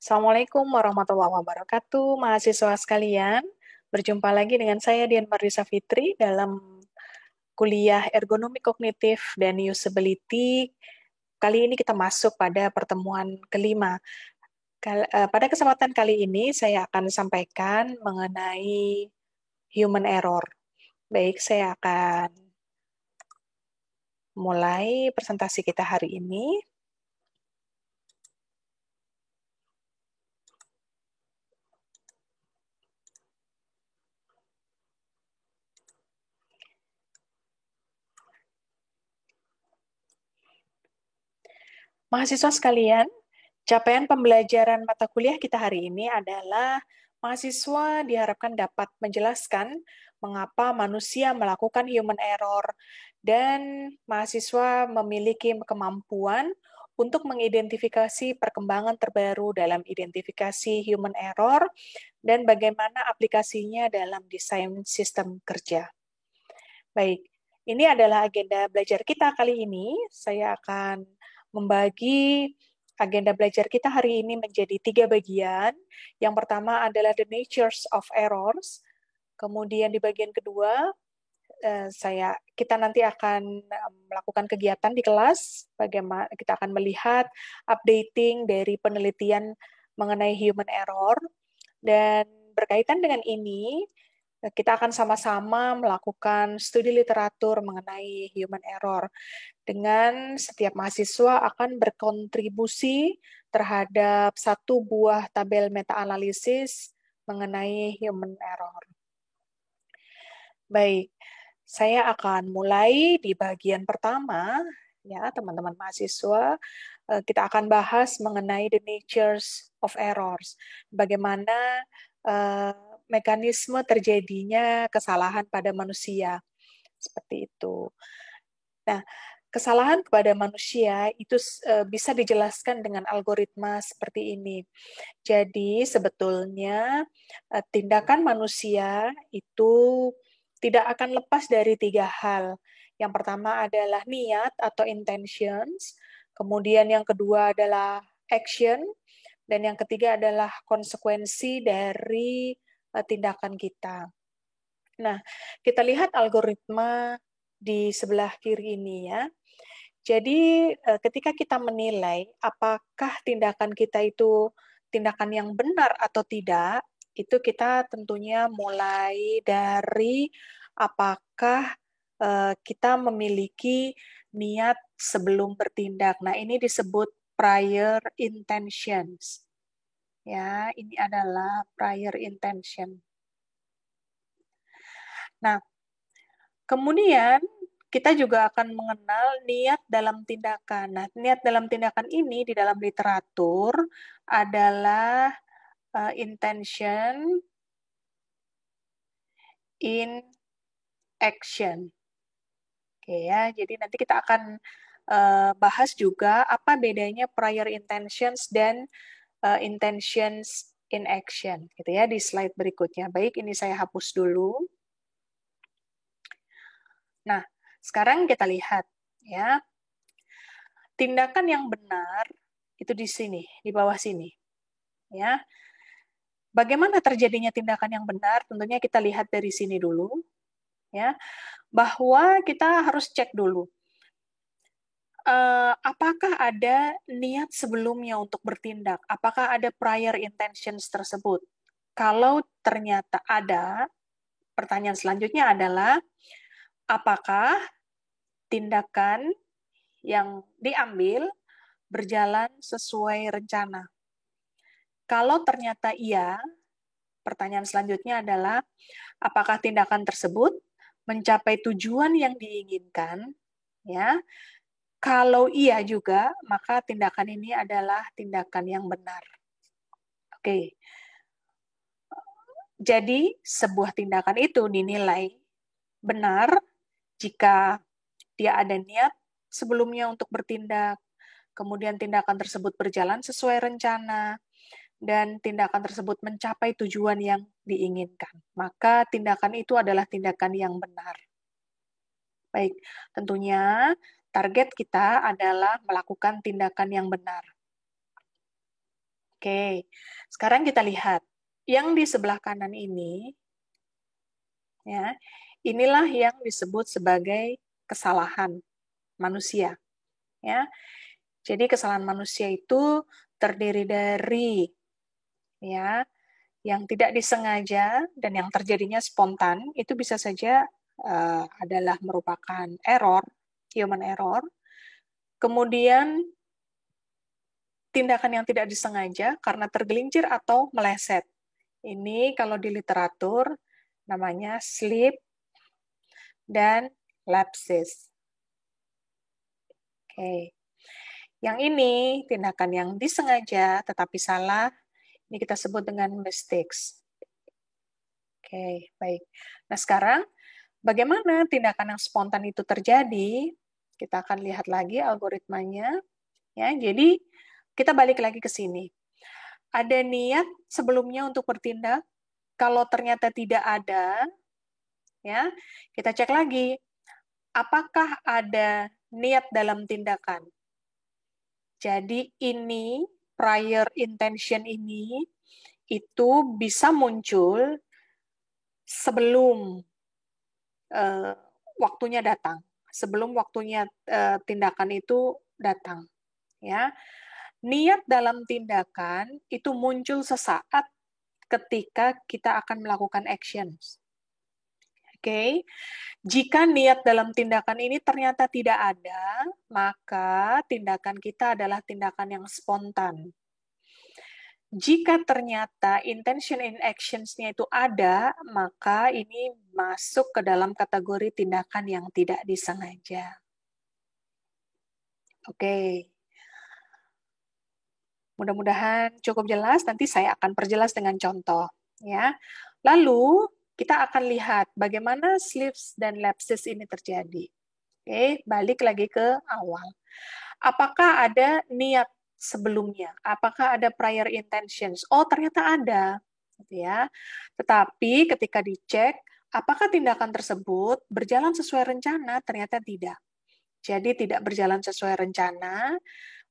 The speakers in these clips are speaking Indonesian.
Assalamualaikum warahmatullahi wabarakatuh, mahasiswa sekalian. Berjumpa lagi dengan saya Dian Marisa Fitri dalam kuliah Ergonomi Kognitif dan Usability. Kali ini kita masuk pada pertemuan kelima. Pada kesempatan kali ini saya akan sampaikan mengenai human error. Baik, saya akan mulai presentasi kita hari ini. Mahasiswa sekalian, capaian pembelajaran mata kuliah kita hari ini adalah mahasiswa diharapkan dapat menjelaskan mengapa manusia melakukan human error dan mahasiswa memiliki kemampuan untuk mengidentifikasi perkembangan terbaru dalam identifikasi human error dan bagaimana aplikasinya dalam desain sistem kerja. Baik, ini adalah agenda belajar kita kali ini. Saya akan membagi agenda belajar kita hari ini menjadi 3 bagian. Yang pertama adalah the natures of errors. Kemudian di bagian kedua, kita nanti akan melakukan kegiatan di kelas. Bagaimana kita akan melihat updating dari penelitian mengenai human error. Dan berkaitan dengan ini, kita akan sama-sama melakukan studi literatur mengenai human error. Dengan setiap mahasiswa akan berkontribusi terhadap satu buah tabel meta-analisis mengenai human error. Baik, saya akan mulai di bagian pertama, ya teman-teman mahasiswa. Kita akan bahas mengenai the natures of errors. Bagaimana mekanisme terjadinya kesalahan pada manusia. Seperti itu. Nah, kesalahan kepada manusia itu bisa dijelaskan dengan algoritma seperti ini. Jadi, sebetulnya tindakan manusia itu tidak akan lepas dari 3 hal. Yang pertama adalah niat atau intentions, kemudian yang kedua adalah action, dan yang ketiga adalah konsekuensi dari tindakan kita. Nah, kita lihat algoritma di sebelah kiri ini ya. Jadi ketika kita menilai apakah tindakan kita itu tindakan yang benar atau tidak, itu kita tentunya mulai dari apakah kita memiliki niat sebelum bertindak. Nah, ini disebut prior intentions. Ya, ini adalah prior intention. Nah, kemudian kita juga akan mengenal niat dalam tindakan. Nah, niat dalam tindakan ini di dalam literatur adalah intention in action. Oke ya, jadi nanti kita akan bahas juga apa bedanya prior intentions dan intentions in action, gitu ya, di slide berikutnya. Baik, ini saya hapus dulu. Nah, sekarang kita lihat ya. Tindakan yang benar itu di sini, di bawah sini. Ya. Bagaimana terjadinya tindakan yang benar? Tentunya kita lihat dari sini dulu. Ya. Bahwa kita harus cek dulu. Apakah ada niat sebelumnya untuk bertindak? Apakah ada prior intentions tersebut? Kalau ternyata ada, pertanyaan selanjutnya adalah apakah tindakan yang diambil berjalan sesuai rencana? Kalau ternyata iya, pertanyaan selanjutnya adalah apakah tindakan tersebut mencapai tujuan yang diinginkan? Ya, kalau iya juga, maka tindakan ini adalah tindakan yang benar. Oke. Jadi, sebuah tindakan itu dinilai benar jika dia ada niat sebelumnya untuk bertindak, kemudian tindakan tersebut berjalan sesuai rencana, dan tindakan tersebut mencapai tujuan yang diinginkan. Maka tindakan itu adalah tindakan yang benar. Baik, tentunya target kita adalah melakukan tindakan yang benar. Oke, sekarang kita lihat yang di sebelah kanan ini, ya, inilah yang disebut sebagai kesalahan manusia. Ya, jadi kesalahan manusia itu terdiri dari ya yang tidak disengaja dan yang terjadinya spontan itu bisa saja adalah merupakan error, human error. Kemudian tindakan yang tidak disengaja karena tergelincir atau meleset. Ini kalau di literatur namanya slip dan lapses. Oke. Yang ini tindakan yang disengaja tetapi salah, ini kita sebut dengan mistakes. Oke, baik. Nah, sekarang bagaimana tindakan yang spontan itu terjadi? Kita akan lihat lagi algoritmanya. Ya, jadi kita balik lagi ke sini. Ada niat sebelumnya untuk bertindak. Kalau ternyata tidak ada, ya, kita cek lagi. Apakah ada niat dalam tindakan? Jadi ini prior intention ini itu bisa muncul sebelum waktunya datang, sebelum waktunya tindakan itu datang, ya. Niat dalam tindakan itu muncul sesaat ketika kita akan melakukan actions. Oke, jika niat dalam tindakan ini ternyata tidak ada, maka tindakan kita adalah tindakan yang spontan. Jika ternyata intention in actions-nya itu ada, maka ini masuk ke dalam kategori tindakan yang tidak disengaja. Oke. Mudah-mudahan cukup jelas, nanti saya akan perjelas dengan contoh. Ya. Lalu, kita akan lihat bagaimana slips dan lapses ini terjadi. Oke, balik lagi ke awal. Apakah ada niat sebelumnya? Apakah ada prior intentions? Oh, ternyata ada. Ya. Tetapi ketika dicek, apakah tindakan tersebut berjalan sesuai rencana? Ternyata tidak. Jadi tidak berjalan sesuai rencana,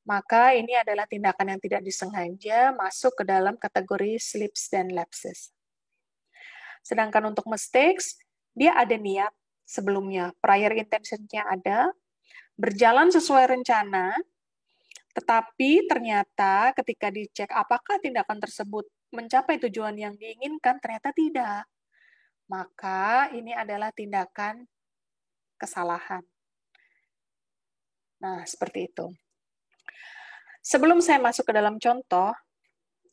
maka ini adalah tindakan yang tidak disengaja masuk ke dalam kategori slips dan lapses. Sedangkan untuk mistakes, dia ada niat sebelumnya, prior intention-nya ada, berjalan sesuai rencana, tetapi ternyata ketika dicek apakah tindakan tersebut mencapai tujuan yang diinginkan, ternyata tidak. Maka ini adalah tindakan kesalahan. Nah, seperti itu. Sebelum saya masuk ke dalam contoh,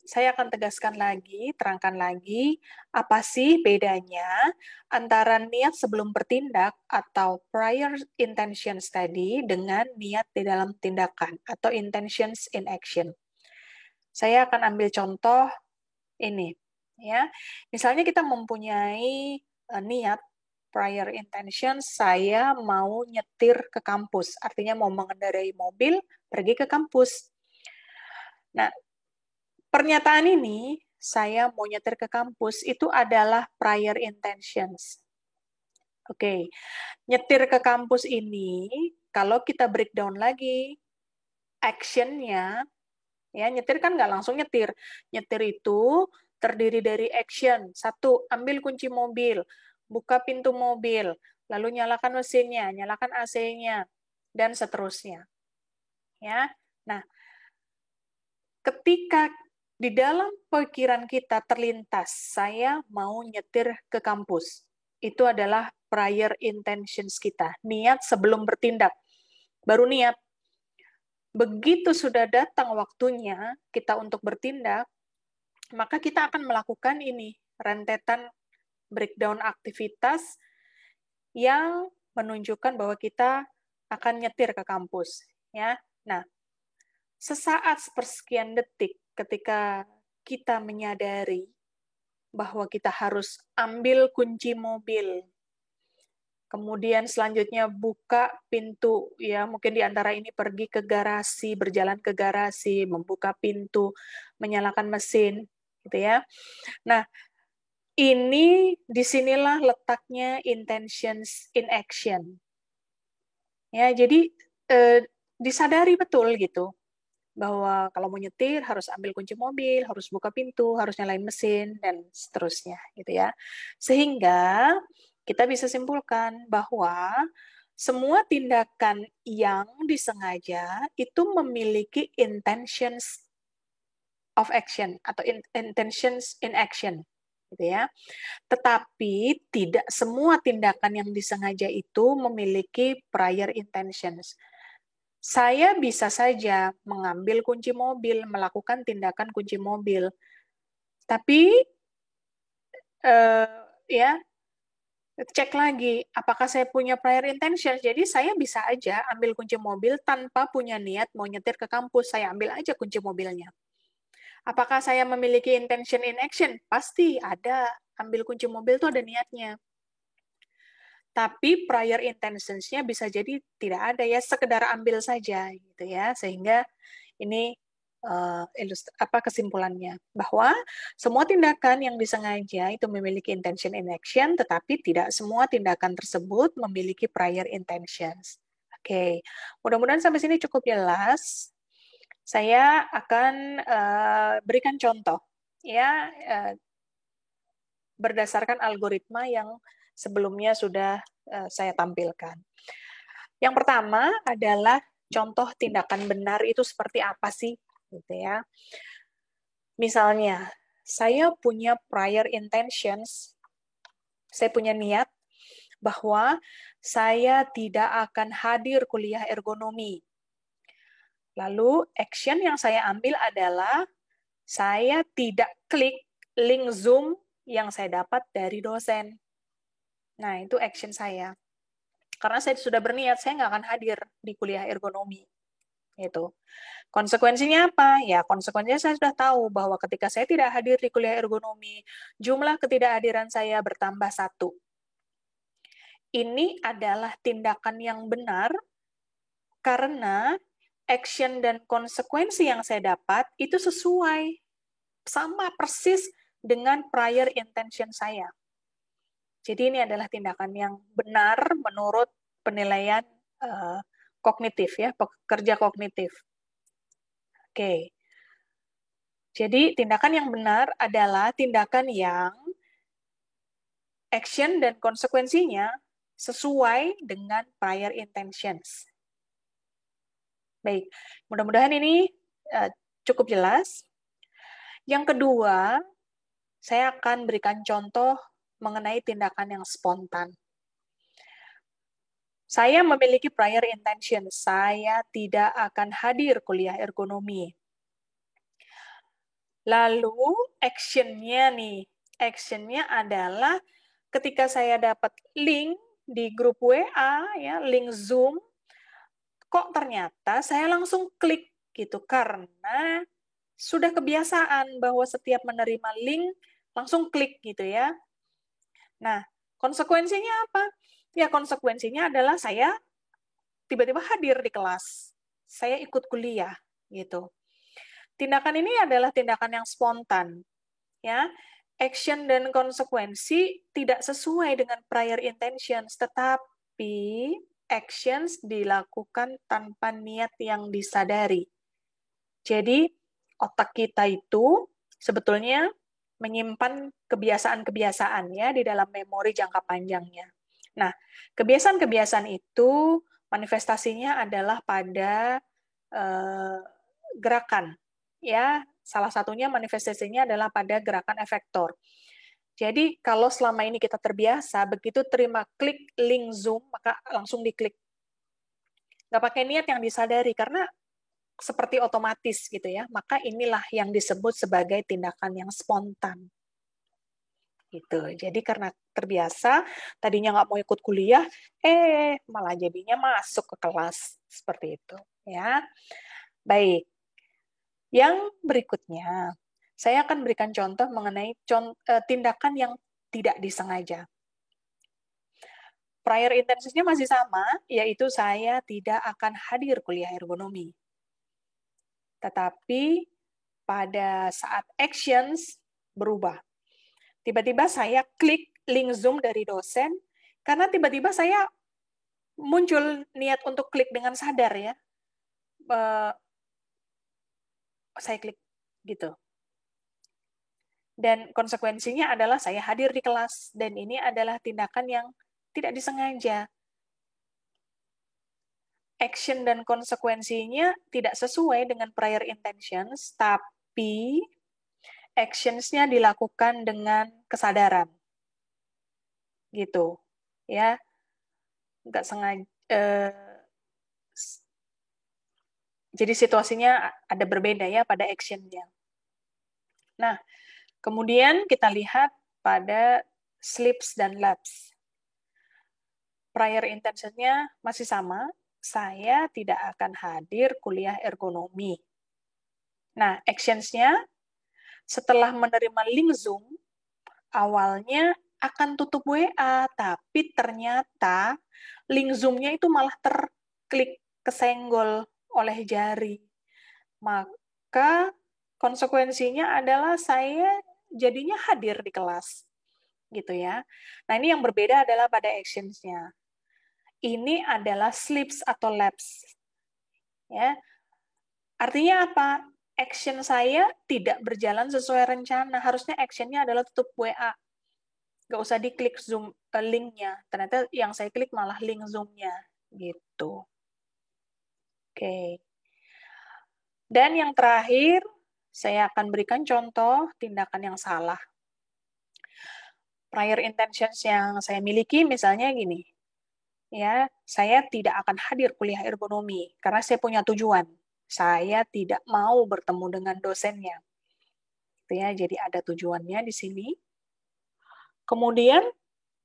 saya akan tegaskan lagi, terangkan lagi, apa sih bedanya antara niat sebelum bertindak atau prior intentions tadi dengan niat di dalam tindakan atau intentions in action. Saya akan ambil contoh ini, ya. Misalnya kita mempunyai niat prior intention, saya mau nyetir ke kampus, artinya mau mengendarai mobil pergi ke kampus. Nah, pernyataan ini, saya mau nyetir ke kampus, itu adalah prior intentions. Oke, nyetir ke kampus ini, kalau kita breakdown lagi, action-nya, ya nyetir kan nggak langsung nyetir. Nyetir itu terdiri dari action. Satu, ambil kunci mobil, buka pintu mobil, lalu nyalakan mesinnya, nyalakan AC-nya, dan seterusnya. Ya, nah, ketika di dalam pikiran kita terlintas, saya mau nyetir ke kampus. Itu adalah prior intentions kita, niat sebelum bertindak. Baru niat. Begitu sudah datang waktunya kita untuk bertindak, maka kita akan melakukan ini, rentetan breakdown aktivitas yang menunjukkan bahwa kita akan nyetir ke kampus. Ya, nah, sesaat sepersekian detik ketika kita menyadari bahwa kita harus ambil kunci mobil, kemudian selanjutnya buka pintu, ya mungkin di antara ini pergi ke garasi, berjalan ke garasi, membuka pintu, menyalakan mesin, gitu ya. Nah, ini disinilah letaknya intentions in action. Ya, jadi disadari betul gitu. bahwa kalau mau nyetir harus ambil kunci mobil, harus buka pintu, harus nyalain mesin, dan seterusnya gitu ya. Sehingga kita bisa simpulkan bahwa semua tindakan yang disengaja itu memiliki intentions of action atau intentions in action gitu ya. Tetapi tidak semua tindakan yang disengaja itu memiliki prior intentions. Saya bisa saja mengambil kunci mobil, melakukan tindakan kunci mobil, tapi ya cek lagi apakah saya punya prior intention. Jadi saya bisa aja ambil kunci mobil tanpa punya niat mau nyetir ke kampus, saya ambil aja kunci mobilnya. Apakah saya memiliki intention in action? Pasti ada. Ambil kunci mobil itu ada niatnya. Tapi prior intentions-nya bisa jadi tidak ada ya, sekedar ambil saja gitu ya. Sehingga ini kesimpulannya bahwa semua tindakan yang disengaja itu memiliki intention in action, tetapi tidak semua tindakan tersebut memiliki prior intentions. Oke, mudah-mudahan sampai sini cukup jelas. Saya akan berikan contoh ya berdasarkan algoritma yang sebelumnya sudah saya tampilkan. Yang pertama adalah contoh tindakan benar itu seperti apa sih, gitu ya. Misalnya, saya punya prior intentions, saya punya niat bahwa saya tidak akan hadir kuliah ergonomi. Lalu, action yang saya ambil adalah saya tidak klik link Zoom yang saya dapat dari dosen. Nah, itu action saya. Karena saya sudah berniat, saya nggak akan hadir di kuliah ergonomi. Gitu. Konsekuensinya apa? Ya, konsekuensinya saya sudah tahu bahwa ketika saya tidak hadir di kuliah ergonomi, jumlah ketidakhadiran saya bertambah 1. Ini adalah tindakan yang benar karena action dan konsekuensi yang saya dapat itu sesuai, sama persis dengan prior intention saya. Jadi ini adalah tindakan yang benar menurut penilaian kognitif ya, pekerja kognitif. Oke. Jadi tindakan yang benar adalah tindakan yang action dan konsekuensinya sesuai dengan prior intentions. Baik, mudah-mudahan ini cukup jelas. Yang kedua, saya akan berikan contoh mengenai tindakan yang spontan. Saya memiliki prior intention, saya tidak akan hadir kuliah ergonomi. Lalu actionnya adalah ketika saya dapat link di grup WA, ya, link Zoom, kok ternyata saya langsung klik gitu karena sudah kebiasaan bahwa setiap menerima link langsung klik gitu ya. Nah, konsekuensinya apa? Ya, konsekuensinya adalah saya tiba-tiba hadir di kelas. Saya ikut kuliah gitu. Tindakan ini adalah tindakan yang spontan. Ya, action dan konsekuensi tidak sesuai dengan prior intentions, tetapi actions dilakukan tanpa niat yang disadari. Jadi, otak kita itu sebetulnya menyimpan kebiasaan-kebiasaan ya di dalam memori jangka panjangnya. Nah, kebiasaan-kebiasaan itu manifestasinya adalah pada gerakan. Ya, salah satunya manifestasinya adalah pada gerakan efektor. Jadi, kalau selama ini kita terbiasa, begitu terima klik link Zoom, maka langsung diklik. Nggak pakai niat yang disadari, karena seperti otomatis gitu ya. Maka inilah yang disebut sebagai tindakan yang spontan. Gitu. Jadi karena terbiasa, tadinya nggak mau ikut kuliah, malah jadinya masuk ke kelas. Seperti itu. Ya. Baik. Yang berikutnya, saya akan berikan contoh mengenai tindakan yang tidak disengaja. Prior intensinya masih sama, yaitu saya tidak akan hadir kuliah ergonomi. Tetapi pada saat actions berubah. Tiba-tiba saya klik link Zoom dari dosen, karena tiba-tiba saya muncul niat untuk klik dengan sadar ya. saya klik gitu. Dan konsekuensinya adalah saya hadir di kelas, dan ini adalah tindakan yang tidak disengaja. Action dan konsekuensinya tidak sesuai dengan prior intentions, tapi actions-nya dilakukan dengan kesadaran. Gitu. Ya. Nggak sengaja. Jadi situasinya ada berbeda ya pada action-nya. Nah, kemudian kita lihat pada slips dan laps. Prior intention-nya masih sama, saya tidak akan hadir kuliah ergonomi. Nah, actions-nya setelah menerima link Zoom, awalnya akan tutup WA, tapi ternyata link Zoom-nya itu malah terklik, kesenggol oleh jari. Maka konsekuensinya adalah saya jadinya hadir di kelas. Gitu ya. Nah, ini yang berbeda adalah pada actions-nya. Ini adalah slips atau laps. Ya. Artinya apa? Action saya tidak berjalan sesuai rencana. Harusnya action-nya adalah tutup WA. Nggak usah diklik Zoom link-nya. Ternyata yang saya klik malah link Zoom-nya. Gitu. Oke. Dan yang terakhir, saya akan berikan contoh tindakan yang salah. Prior intentions yang saya miliki misalnya gini. Ya, saya tidak akan hadir kuliah ergonomi karena saya punya tujuan. Saya tidak mau bertemu dengan dosennya. Gitu ya, jadi ada tujuannya di sini. Kemudian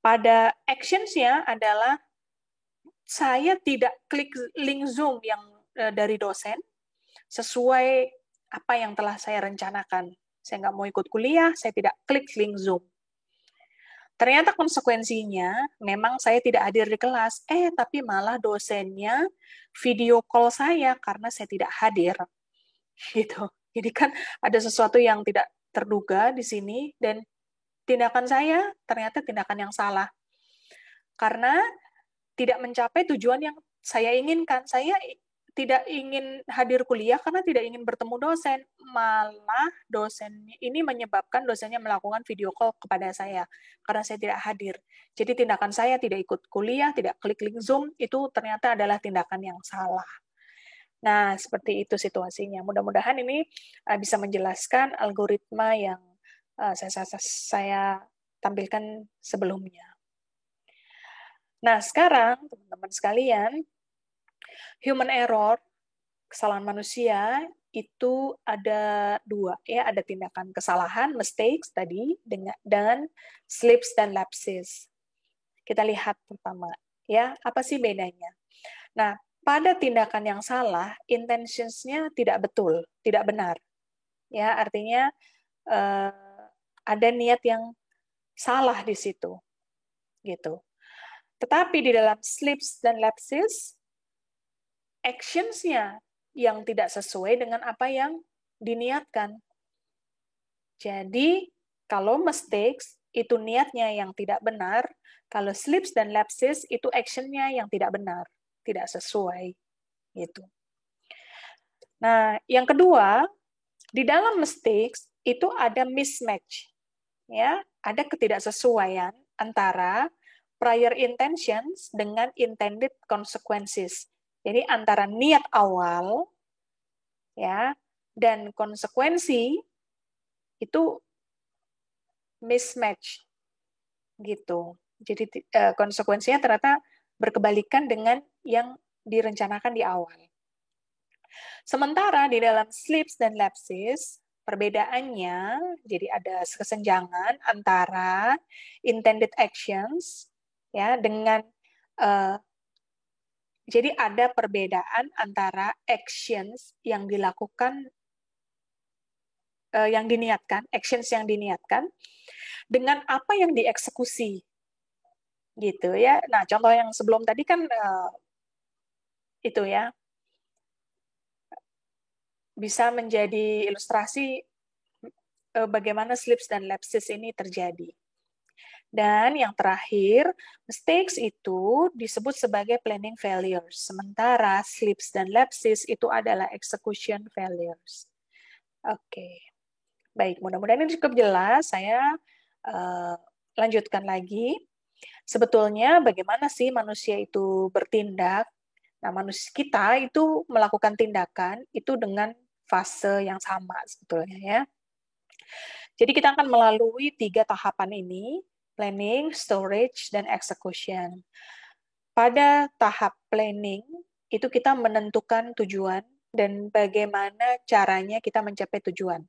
pada actions-nya adalah saya tidak klik link Zoom yang dari dosen sesuai apa yang telah saya rencanakan. Saya nggak mau ikut kuliah, saya tidak klik link Zoom. Ternyata konsekuensinya, memang saya tidak hadir di kelas, tapi malah dosennya video call saya karena saya tidak hadir. Gitu. Jadi kan ada sesuatu yang tidak terduga di sini, dan tindakan saya ternyata tindakan yang salah. Karena tidak mencapai tujuan yang saya inginkan. Saya tidak ingin hadir kuliah karena tidak ingin bertemu dosen. Malah dosen ini menyebabkan dosennya melakukan video call kepada saya karena saya tidak hadir. Jadi tindakan saya tidak ikut kuliah, tidak klik link Zoom, itu ternyata adalah tindakan yang salah. Nah, seperti itu situasinya. Mudah-mudahan ini bisa menjelaskan algoritma yang saya tampilkan sebelumnya. Nah, sekarang teman-teman sekalian, human error, kesalahan manusia, itu ada dua, ya, ada tindakan kesalahan, mistakes tadi, dan slips dan lapses. Kita lihat pertama, ya, apa sih bedanya? Nah, pada tindakan yang salah, intentions-nya tidak betul, tidak benar. Ya, artinya ada niat yang salah di situ. Gitu. Tetapi di dalam slips dan lapses, actions-nya yang tidak sesuai dengan apa yang diniatkan. Jadi, kalau mistakes, itu niatnya yang tidak benar. Kalau slips dan lapses, itu action-nya yang tidak benar. Tidak sesuai. Gitu. Nah, yang kedua, di dalam mistakes, itu ada mismatch. Ya, ada ketidaksesuaian antara prior intentions dengan intended consequences. Jadi antara niat awal ya dan konsekuensi itu mismatch gitu. Jadi konsekuensinya ternyata berkebalikan dengan yang direncanakan di awal. Sementara di dalam slips dan lapses perbedaannya, jadi ada kesenjangan antara intended actions ya dengan jadi ada perbedaan antara actions yang dilakukan yang diniatkan, actions yang diniatkan dengan apa yang dieksekusi. Gitu ya. Nah, contoh yang sebelum tadi kan itu ya bisa menjadi ilustrasi bagaimana slips dan lapses ini terjadi. Dan yang terakhir, mistakes itu disebut sebagai planning failures. Sementara slips dan lapses itu adalah execution failures. Oke, baik. Mudah-mudahan ini cukup jelas. Saya uh, lanjutkan lagi. Sebetulnya bagaimana sih manusia itu bertindak? Nah, manusia kita itu melakukan tindakan itu dengan fase yang sama sebetulnya ya. Jadi kita akan melalui 3 tahapan ini, planning, storage, dan execution. Pada tahap planning, itu kita menentukan tujuan dan bagaimana caranya kita mencapai tujuan.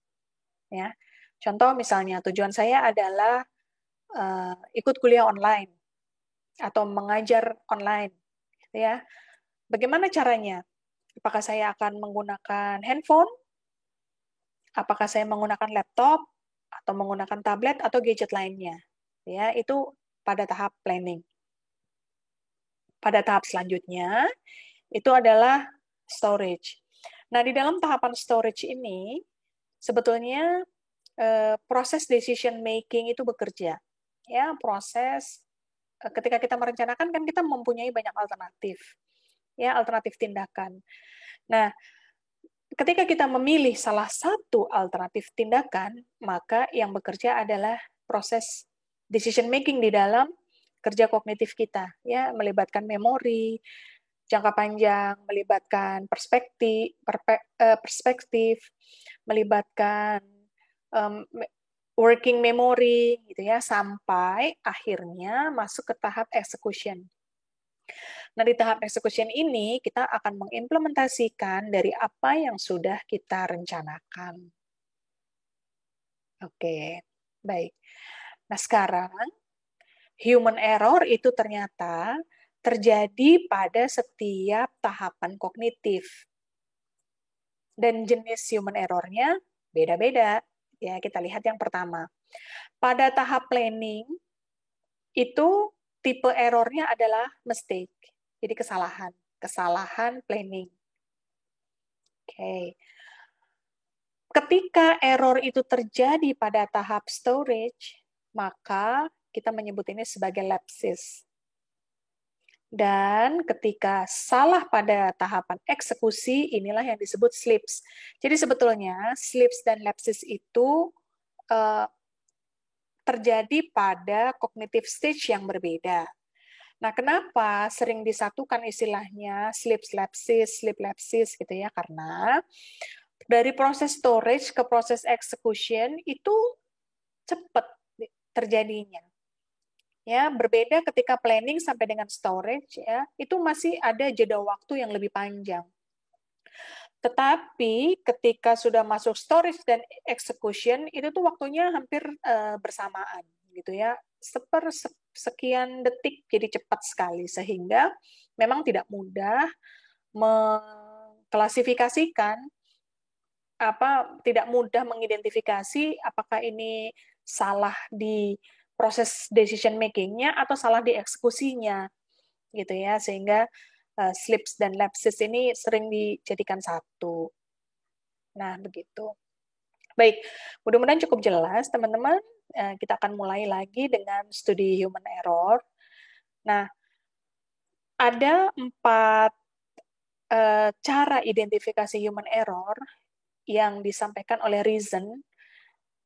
Ya, contoh misalnya tujuan saya adalah ikut kuliah online atau mengajar online. Ya, bagaimana caranya? Apakah saya akan menggunakan handphone? Apakah saya menggunakan laptop? Atau menggunakan tablet atau gadget lainnya? Ya, itu pada tahap planning. Pada tahap selanjutnya, itu adalah storage. Nah, di dalam tahapan storage ini, sebetulnya proses decision making itu bekerja. Ya, proses ketika kita merencanakan kan kita mempunyai banyak alternatif. Ya, alternatif tindakan. Nah, ketika kita memilih salah satu alternatif tindakan, maka yang bekerja adalah proses decision making di dalam kerja kognitif kita, ya, melibatkan memori jangka panjang, melibatkan perspektif, melibatkan um, working memory, gitu ya, sampai akhirnya masuk ke tahap execution. Nah, di tahap execution ini kita akan mengimplementasikan dari apa yang sudah kita rencanakan. Oke, baik. Nah, sekarang human error itu ternyata terjadi pada setiap tahapan kognitif. Dan jenis human error-nya beda-beda. Ya, kita lihat yang pertama. Pada tahap planning, itu tipe error-nya adalah mistake. Jadi kesalahan. Kesalahan planning. Oke. Ketika error itu terjadi pada tahap storage, maka kita menyebut ini sebagai lapses. Dan ketika salah pada tahapan eksekusi, inilah yang disebut slips. Jadi sebetulnya slips dan lapses itu uh, terjadi pada cognitive stage yang berbeda. Nah, kenapa sering disatukan istilahnya slip lapses gitu ya? Karena dari proses storage ke proses execution itu cepat terjadinya. Ya, berbeda ketika planning sampai dengan storage ya, itu masih ada jeda waktu yang lebih panjang. Tetapi ketika sudah masuk storage dan execution itu tuh waktunya hampir bersamaan gitu ya. Sekian detik, jadi cepat sekali sehingga memang tidak mudah mengklasifikasikan tidak mudah mengidentifikasi apakah ini salah di proses decision making-nya atau salah di eksekusinya gitu ya, sehingga slips dan lapses ini sering dijadikan satu. Nah, begitu. Baik, mudah-mudahan cukup jelas teman-teman. Kita akan mulai lagi dengan studi human error. Nah, ada 4 cara identifikasi human error yang disampaikan oleh Reason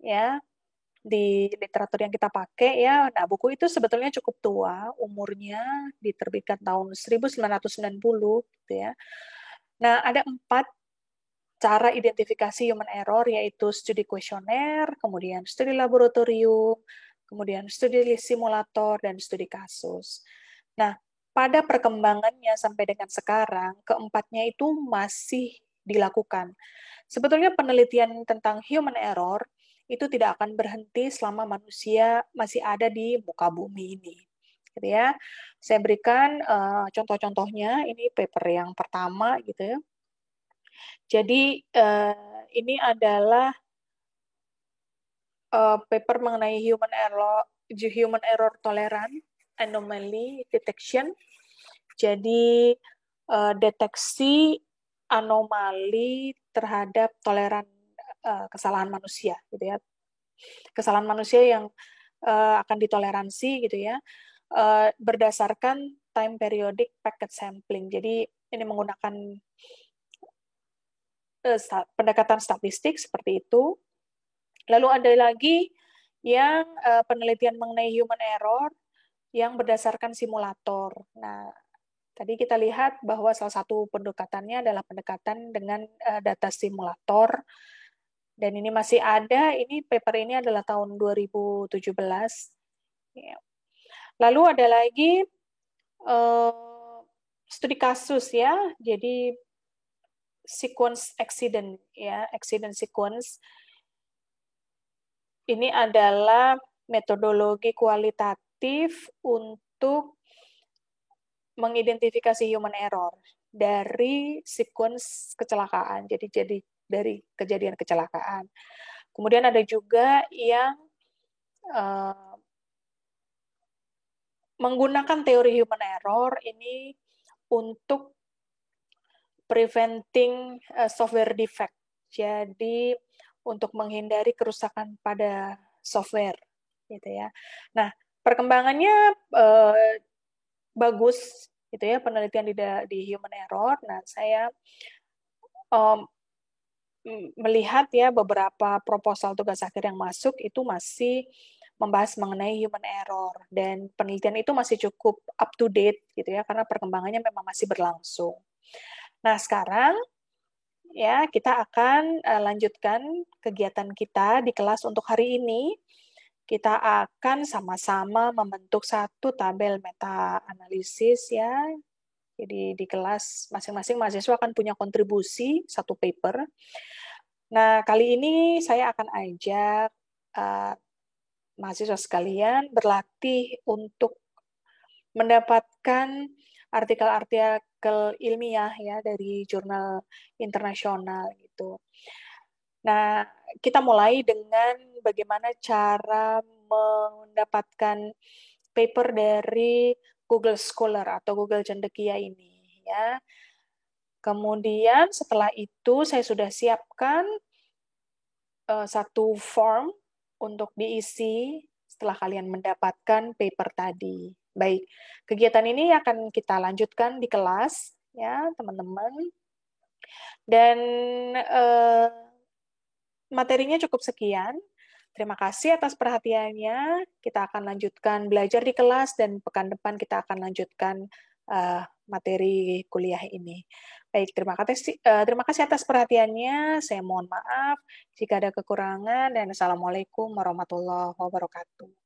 ya di literatur yang kita pakai ya. Nah, buku itu sebetulnya cukup tua, umurnya diterbitkan tahun 1990 gitu ya. Nah, ada 4 cara identifikasi human error yaitu studi kuesioner, kemudian studi laboratorium, kemudian studi simulator dan studi kasus. Nah, pada perkembangannya sampai dengan sekarang, keempatnya itu masih dilakukan. Sebetulnya penelitian tentang human error itu tidak akan berhenti selama manusia masih ada di muka bumi ini. Gitu ya. Saya berikan contoh-contohnya, ini paper yang pertama gitu ya. Jadi ini adalah paper mengenai human error tolerance anomaly detection. Jadi deteksi anomali terhadap toleran kesalahan manusia gitu ya. Kesalahan manusia yang akan ditoleransi gitu ya. Berdasarkan time periodic packet sampling. Jadi ini menggunakan pendekatan statistik seperti itu. Lalu ada lagi yang penelitian mengenai human error yang berdasarkan simulator. Nah, tadi kita lihat bahwa salah satu pendekatannya adalah pendekatan dengan data simulator. Dan ini masih ada, ini paper ini adalah tahun 2017. Ya. Lalu ada lagi studi kasus ya, jadi sequence accident ya, accident sequence. Ini adalah metodologi kualitatif untuk mengidentifikasi human error dari sequence kecelakaan. Jadi dari kejadian kecelakaan. Kemudian ada juga yang menggunakan teori human error ini untuk preventing software defect. Jadi untuk menghindari kerusakan pada software, gitu ya. Nah, perkembangannya bagus, gitu ya, penelitian di human error. Nah, saya melihat ya beberapa proposal tugas akhir yang masuk itu masih membahas mengenai human error, dan penelitian itu masih cukup up to date gitu ya, karena perkembangannya memang masih berlangsung. Nah, sekarang ya kita akan lanjutkan kegiatan kita di kelas untuk hari ini. Kita akan sama-sama membentuk satu tabel meta analisis ya. Jadi di kelas masing-masing mahasiswa akan punya kontribusi satu paper. Nah, kali ini saya akan ajak mahasiswa sekalian berlatih untuk mendapatkan artikel-artikel ilmiah ya dari jurnal internasional gitu. Nah, kita mulai dengan bagaimana cara mendapatkan paper dari Google Scholar atau Google Cendekia ini ya. Kemudian setelah itu saya sudah siapkan satu form untuk diisi setelah kalian mendapatkan paper tadi. Baik, kegiatan ini akan kita lanjutkan di kelas ya, teman-teman. Dan materinya cukup sekian. Terima kasih atas perhatiannya. Kita akan lanjutkan belajar di kelas dan pekan depan kita akan lanjutkan materi kuliah ini. Baik, terima kasih atas perhatiannya. Saya mohon maaf jika ada kekurangan dan assalamualaikum warahmatullahi wabarakatuh.